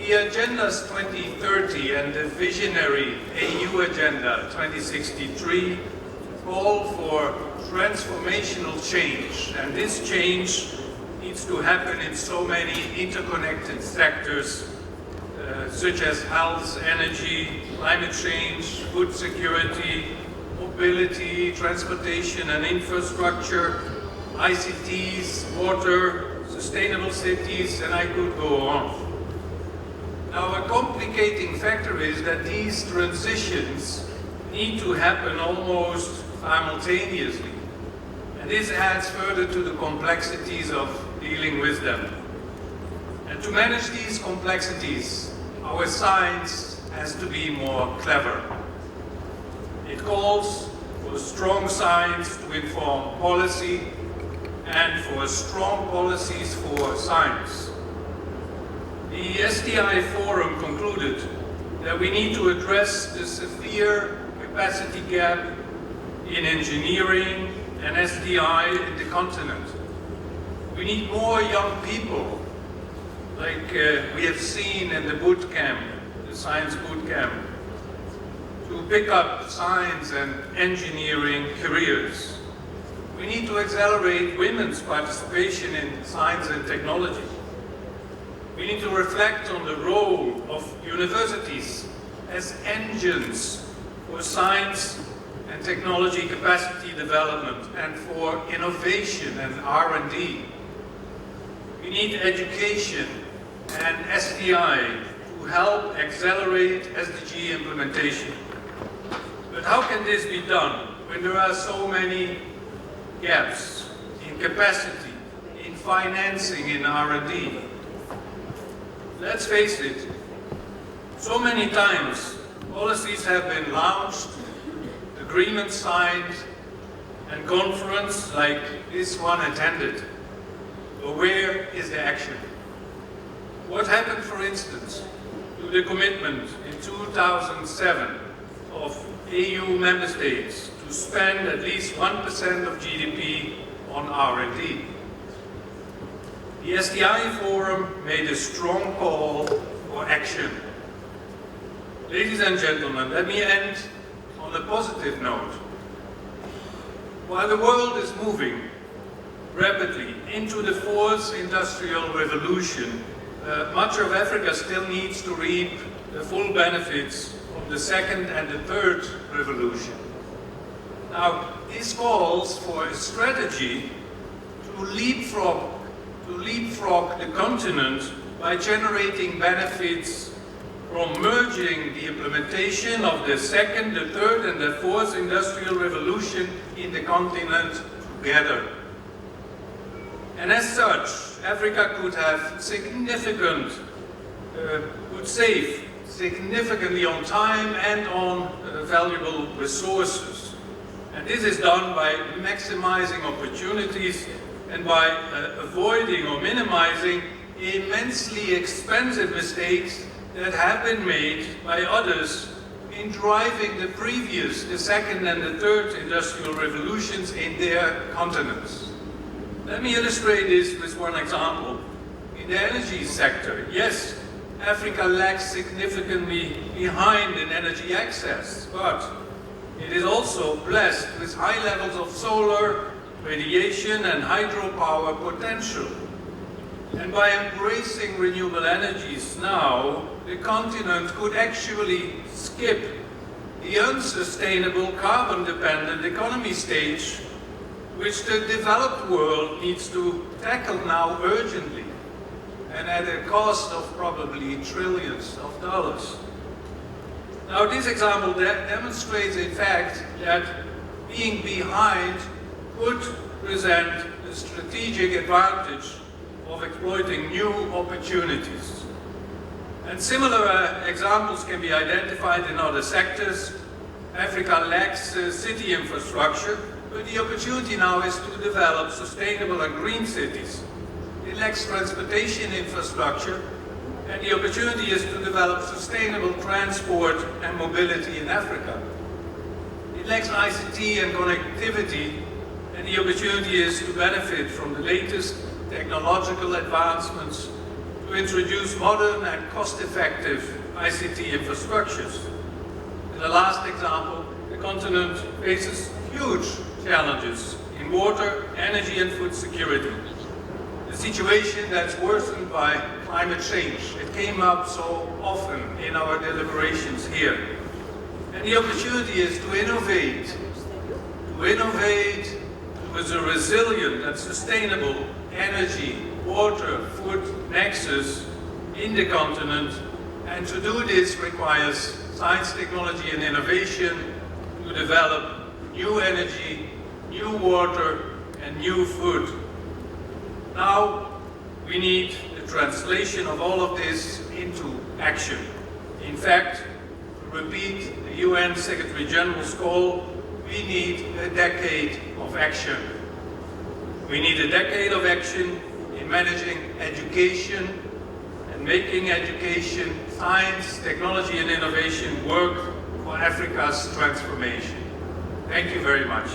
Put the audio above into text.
The Agendas 2030 and the visionary AU Agenda 2063 call for transformational change, and this change needs to happen in so many interconnected sectors such as health, energy, climate change, food security, mobility, transportation and infrastructure, ICTs, water, sustainable cities, and I could go on. Now, a complicating factor is that these transitions need to happen almost simultaneously. And this adds further to the complexities of dealing with them. And to manage these complexities, our science has to be more clever. It calls for strong science to inform policy and for strong policies for science. The SDI Forum concluded that we need to address the severe capacity gap in engineering and SDI in the continent. We need more young people, like we have seen in the boot camp, the science boot camp, to pick up science and engineering careers. We need to accelerate women's participation in science and technology. We need to reflect on the role of universities as engines for science and technology capacity development and for innovation and R&D. We need education and SDI to help accelerate SDG implementation. But how can this be done when there are so many gaps in capacity, in financing, in R&D? Let's face it, so many times policies have been launched, agreements signed, and conferences like this one attended. But where is the action? What happened, for instance, to the commitment in 2007 of EU member states to spend at least 1% of GDP on R&D? The SDI Forum made a strong call for action. Ladies and gentlemen, let me end on a positive note. While the world is moving rapidly into the fourth industrial revolution, much of Africa still needs to reap the full benefits of the second and the third revolution. Now, this calls for a strategy to leapfrog the continent by generating benefits from merging the implementation of the second, the third, and the fourth industrial revolution in the continent together. And as such, Africa could have could save significantly on time and on valuable resources. And this is done by maximizing opportunities and by avoiding or minimizing immensely expensive mistakes that have been made by others in driving the second and the third industrial revolutions in their continents. Let me illustrate this with one example. In the energy sector, yes, Africa lags significantly behind in energy access, but it is also blessed with high levels of solar, radiation and hydropower potential. And by embracing renewable energies now, the continent could actually skip the unsustainable carbon-dependent economy stage, which the developed world needs to tackle now urgently, and at a cost of probably trillions of dollars. Now, this example demonstrates, in fact, that being behind could present a strategic advantage of exploiting new opportunities. And similar examples can be identified in other sectors. Africa lacks city infrastructure, but the opportunity now is to develop sustainable and green cities. It lacks transportation infrastructure, and the opportunity is to develop sustainable transport and mobility in Africa. It lacks ICT and connectivity, and the opportunity is to benefit from the latest technological advancements to introduce modern and cost-effective ICT infrastructures. In the last example, the continent faces huge challenges in water, energy and food security. The situation that's worsened by climate change. It came up so often in our deliberations here. And the opportunity is to innovate with a resilient and sustainable energy, water, food nexus in the continent. And to do this requires science, technology and innovation to develop new energy, new water and new food. Now we need the translation of all of this into action. In fact, to repeat the UN Secretary General's call, we need a decade of action. We need a decade of action in managing education and making education, science, technology and innovation work for Africa's transformation. Thank you very much.